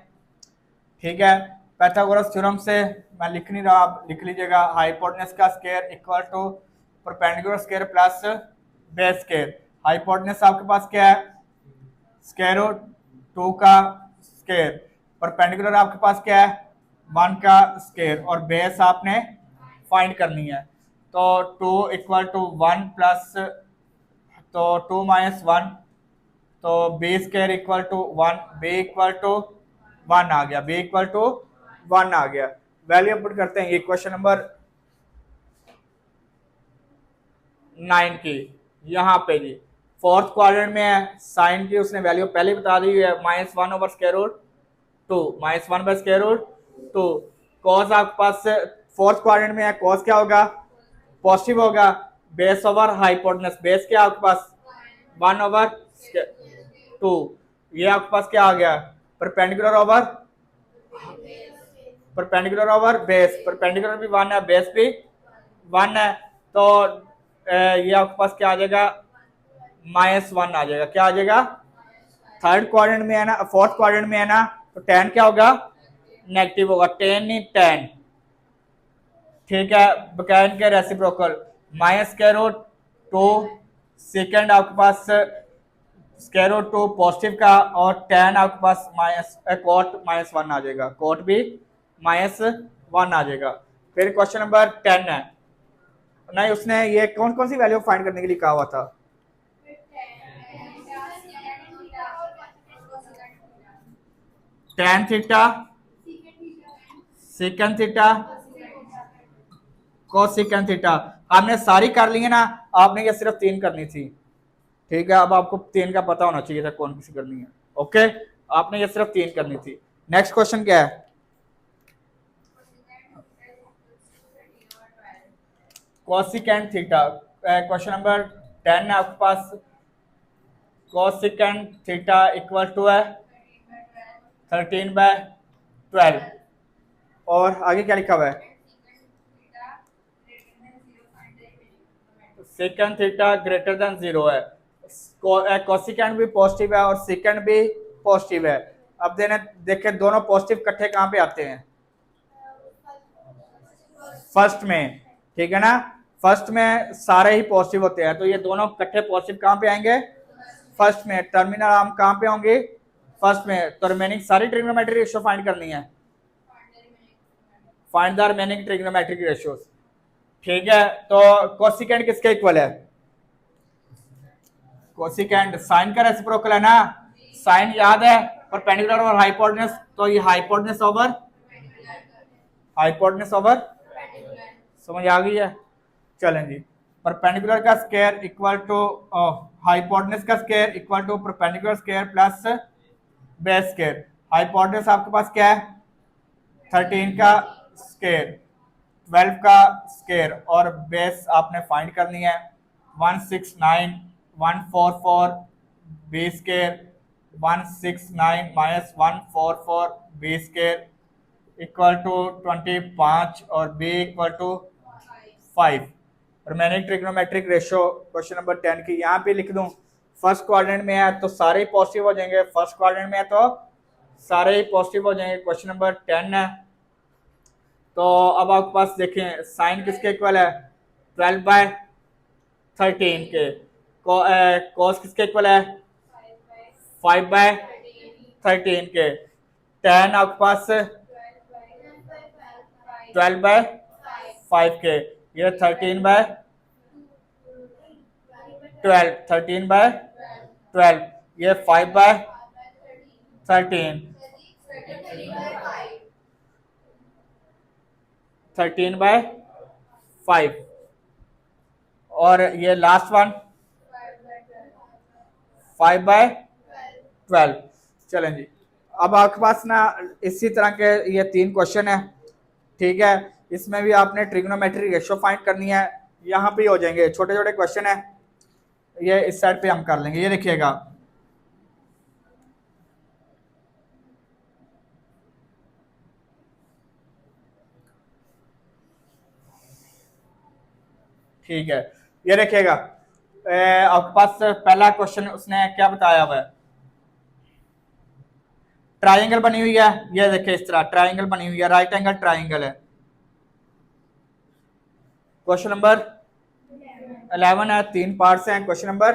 ठीक है। पाइथागोरस थ्योरम से मैं लिख नहीं रहा, आप लिख लीजिएगा, हाइपोटेनस का square equal to perpendicular square plus base square. Hypotenuse आपके पास क्या है, स्क्वायर रूट 2 का स्क्वायर, परपेंडिकुलर आपके पास क्या है, 1 का स्क्वायर, और बेस आपने फाइंड करनी है। तो 2 इक्वल टू 1 प्लस, तो 2 माइनस 1, तो B square equal to 1, B equal to 1 आ गया, बी इक्वल टू 1 आ गया। वैल्यू पुट करते हैं, ये क्वेश्चन नंबर 9 की, यहाँ पे जी फोर्थ क्वाड्रेंट में है, साइन की उसने वैल्यू पहले बता दी है, -1 over square root 2, -1 by square root 2। Cos आपके पास फोर्थ क्वाड्रेंट में है, कॉस क्या होगा, पॉजिटिव होगा, बेस ओवर हाइपोटेनस, बेस क्या आपके पास 1 ओवर 2, ये आपके पास क्या आ गया, perpendicular over, perpendicular over base, perpendicular भी 1 है, बेस भी 1 है, तो ये आपके पास क्या आ जाएगा, -1 आ जाएगा, क्या आ जाएगा, थर्ड क्वाड्रेंट में है ना, फोर्थ क्वाड्रेंट में है ना, तो tan क्या होगा, नेगेटिव होगा, tan नहीं tan, ठीक है। बकैन के reciprocal, minus square root 2, second आपके पास स्क्वायर रूट 2 पॉजिटिव का, और tan आपके पास कोट -1 आ जाएगा, कोट भी -1 आ जाएगा। फिर क्वेश्चन नंबर 10 है, नहीं उसने ये कौन कौन सी वैल्यू फाइंड करने के लिए कहा हुआ था, tan theta, secant theta, cosecant theta, आपने सारी कर ली है ना, आपने ये सिर्फ 3 करनी थी, ठीक है। अब आपको 3 का पता होना चाहिए था कौन किसी करनी है, ओके, आपने ये सिर्फ 3 करनी थी। नेक्स्ट क्वेश्चन क्या है, कोसेकंड थीटा, क्वेश्चन नंबर 10 है आपके पास, कोसेकंड थीटा इक्वल टू है 13/12, और आगे क्या लिखा हुआ है, सेकंड थीटा ग्रेटर देन 0 है, कोसेकंड भी पॉजिटिव है और सेकंड भी पॉजिटिव है। अब देखे दोनों पॉजिटिव इकट्ठे कहां पे आते हैं, फर्स्ट में, ठीक है ना, फर्स्ट में सारे ही पॉजिटिव होते हैं, तो ये दोनों इकट्ठे पॉजिटिव कहां पे आएंगे, फर्स्ट में। टर्मिनल आर्म कहां पे होंगे, फर्स्ट में। तो रिमेनिंग सारी ट्रिग्नोमेट्रिक रेशियो फाइंड करनी है, find the remaining trigonometric ratios, ठीक है। तो कोसेकेंड किसके इक्वल है, कोसेकेंड साइन का रेसिप्रोकल है ना, साइन याद है, परपेंडिकुलर और हाइपोटेनस, तो ये हाइपोटेनस ओवर, हाइपोटेनस ओवर, समझ आ गई है। चलें जी, परपेंडिकुलर का स्क्वायर इक्वल टू हाइपोटेनस का square equal to perpendicular square plus base square. Hypotenuse आपके पास क्या है, 13 का स्क्वायर, 12 का स्क्वायर, और बेस आपने फाइंड करनी है 169,144 B square, 169 minus 144 B square equal to 25, और B equal to 5। Remaining trigonometric ratio question number 10 की यहाँ पे लिख दूं, फर्स्ट क्वाड्रेंट में है तो सारे ही पॉजिटिव हो जाएंगे, फर्स्ट क्वाड्रेंट में है तो सारे ही पॉजिटिव हो जाएंगे। क्वेश्चन नंबर 10 है, तो अब आपके पास देखें साइन किसके इक्वल है, 12/13 के, कॉस किसके इक्वल है, 5/13 के, tan आपके पास 12/5 के, ये 13/12, ये 5/13, 13/5, और ये लास्ट वन 5/12। चलें जी, अब आपके पास ना इसी तरह के ये 3 क्वेश्चन है, ठीक है। इसमें भी आपने ट्रिग्नोमेट्रिक रेशियो फाइंड करनी है, यहाँ पे हो जाएंगे, छोटे छोटे क्वेश्चन है, ये इस साइड पे हम कर लेंगे। ये देखिएगा, ठीक है। ये देखिएगा, आपके पास पहला क्वेश्चन उसने क्या बताया हुआ है, ट्राइंगल बनी हुई है, ये देखिए इस तरह ट्राइंगल बनी हुई है, राइट एंगल ट्राइंगल है। क्वेश्चन नंबर 11 है, 3 पार्ट्स हैं। क्वेश्चन नंबर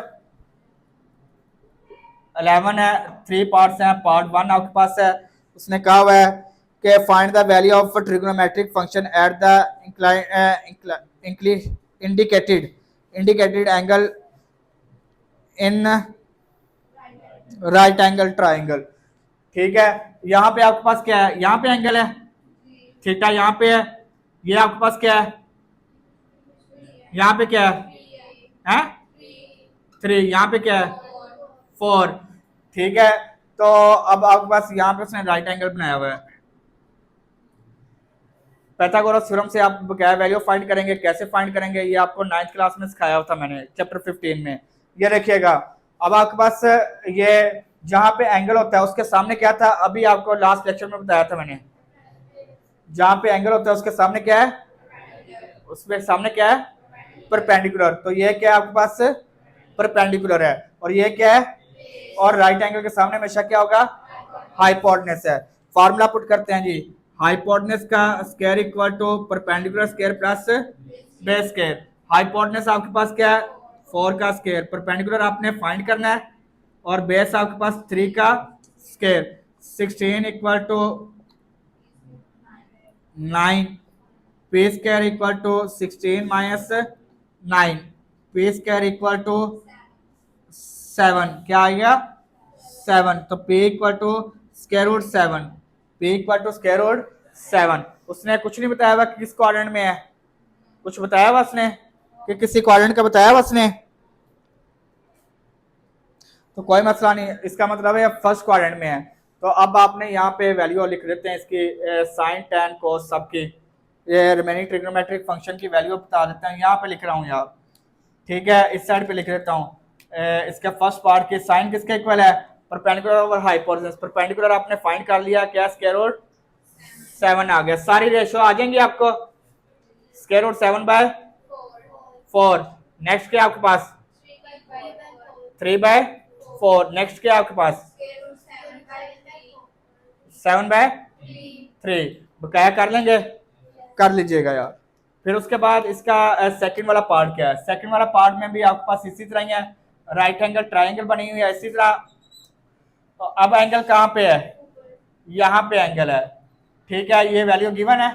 11 है, 3 पार्ट्स हैं। पार्ट 1 आपके पास है, उसने कहा हुआ है कि find the value of trigonometric function at the indicated angle in right angle triangle, ठीक है। यहाँ पे आपके पास क्या है, यहाँ पे एंगल है थीटा, यहाँ पे है, ये आपके पास क्या है, यहाँ पे क्या है 3, यहाँ पे क्या है 4, ठीक है। तो अब आपके पास यहाँ पे उसने राइट एंगल बनाया हुआ है। पाइथागोरस थ्योरम से आप क्या वैल्यू फाइंड करेंगे, कैसे फाइंड करेंगे, ये आपको 9th क्लास में सिखाया था मैंने, चैप्टर 15 में। ये देखिएगा, अब आपके पास ये जहां पे एंगल होता है उसके सामने क्या था, अभी आपको लास्ट लेक्चर में बताया था मैंने, जहां पे एंगल होता है उसके सामने क्या है, उसके सामने क्या है परपेंडिकुलर। तो ये क्या है आपके पास परपेंडिकुलर है, और ये क्या है, और राइट एंगल के सामने हमेशा क्या होगा हाइपोटेनस है। फार्मूला पुट करते हैं जी, हाइपोटेनस का square equal to perpendicular square plus base square. Hypotenuse आपके पास क्या है 4 का स्क्वायर, परपेंडिकुलर आपने फाइंड करना है, और बेस आपके पास 3 का square. 16 equal to 9, P square equal to 16 minus 9, P square equal to 7, क्या आएगा 7। तो p equal to square root 7, p equal to square root 7। उसने कुछ नहीं बताया हुआ कि किस क्वाड्रेंट में है, कुछ बताया हुआ उसने कि किसी क्वाड्रेंट का बताया हुआ उसने, तो कोई मसला नहीं, इसका मतलब है फर्स्ट क्वाड्रेंट में है। तो अब आपने यहाँ पे वैल्यू लिख देते हैं इसकी, साइन टेन कोस सबकी, ये रिमेनिंग ट्रिग्नोमेट्रिक फंक्शन की वैल्यू बता देते हैं, यहाँ पे लिख रहा हूँ यार, ठीक है। इस साइड पे लिख देता हूँ, इसका फर्स्ट पार्ट के साइन किसके इक्वल है परपेंडिकुलर ओवर हाइपोटेनस। परपेंडिकुलर आपने फाइंड कर लिया, क्या स्क्वायर रूट 7 आ गया, सारी रेशियो आ जाएंगी आपको, स्क्वायर रूट 7/4। नेक्स्ट क्या आपके पास 3/4। नेक्स्ट क्या आपके पास 7/3। बकाया कर लेंगे, कर लीजिएगा यार। फिर उसके बाद इसका सेकंड वाला पार्ट क्या है, सेकंड वाला पार्ट में भी आपके पास इसी तरह ही है, राइट एंगल ट्राइंगल बनी हुई है इसी तरह। तो अब एंगल कहाँ पे है, यहाँ पे एंगल है, ठीक है। ये वैल्यू गिवन है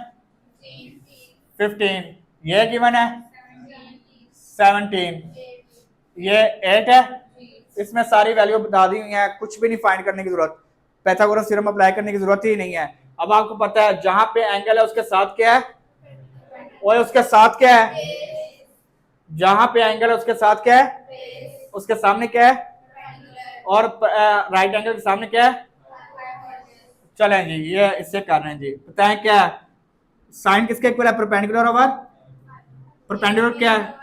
15, ये गिवन है 17, ये 8 है। इसमें सारी वैल्यू बता दी हुई है, कुछ भी नहीं फाइंड करने की जरूरत, पाइथागोरस थ्योरम अप्लाई करने की जरूरत ही नहीं है। अब आपको पता है जहां पे एंगल है उसके साथ क्या है, और उसके साथ क्या है, जहां पे एंगल है उसके साथ क्या है, उसके सामने क्या है, और राइट एंगल के सामने क्या है। चलें जी, ये इससे कर रहे हैं जी, पता है क्या साइन किसके इक्वल है परपेंडिकुलर ओवर, परपेंडिकुलर क्या है,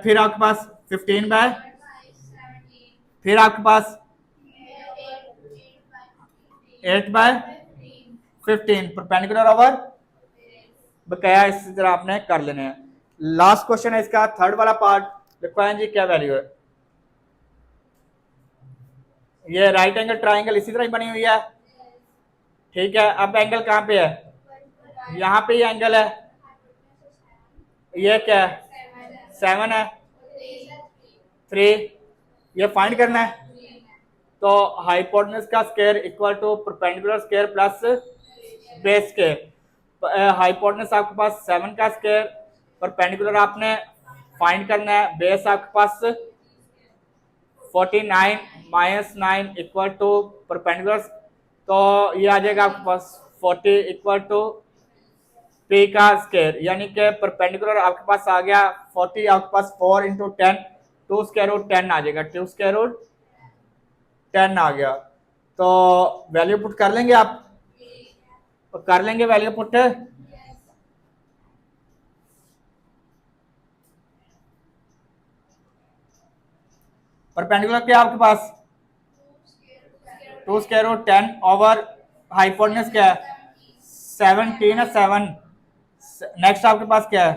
फिर आपके पास 15 फिर आपके पास 8/15 परपेंडिकुलर ओवर बकाया, इसी तरह आपने कर लेने हैं। लास्ट क्वेश्चन है इसका थर्ड वाला पार्ट, देखो जी क्या वैल्यू है, ये राइट एंगल ट्राइंगल इसी तरह ही बनी हुई है, ठीक है। अब एंगल कहाँ पे है, यहाँ पे ये एंगल है, ये क्या है 7 है 3, ये फाइंड करना है। तो हाइपोटेनस का square equal to perpendicular square plus base square. Hypotenuse आपके पास 7 का स्क्वायर, परपेंडिकुलर आपने फाइंड करना है, बेस आपके पास 49 माइनस 9 इक्वल टू परपेंडिकुलर, तो ये आ जाएगा आपके पास 40 इक्वल टू पी का स्क्वायर, यानी कि परपेंडिकुलर आपके पास आ गया 40, आपके पास 4 इंटू 10, 2 स्क्वायर रूट 10 आ जाएगा, 2 स्क्वायर रूट 10 आ गया। तो वैल्यू पुट कर लेंगे आप, कर लेंगे वैल्यू पुट। परपेंडिकुलर क्या है आपके पास, 2 स्क्वायर रूट 10 ओवर हाइपोटेन्यूज क्या है 17 है 7। नेक्स्ट आपके पास क्या है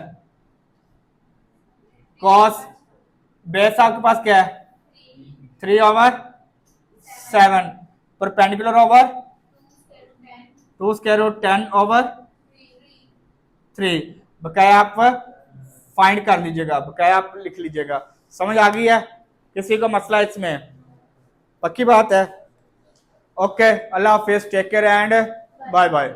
कॉस, बेस आपके पास क्या है 3 over 7, perpendicular over 2 square root 10 over 3। बकाया आप फाइंड कर लीजिएगा, बकाया आप लिख लीजिएगा। समझ आ गई है किसी को मसला इसमें, पक्की बात है। ओके, अल्लाह हाफिज, take care and bye bye.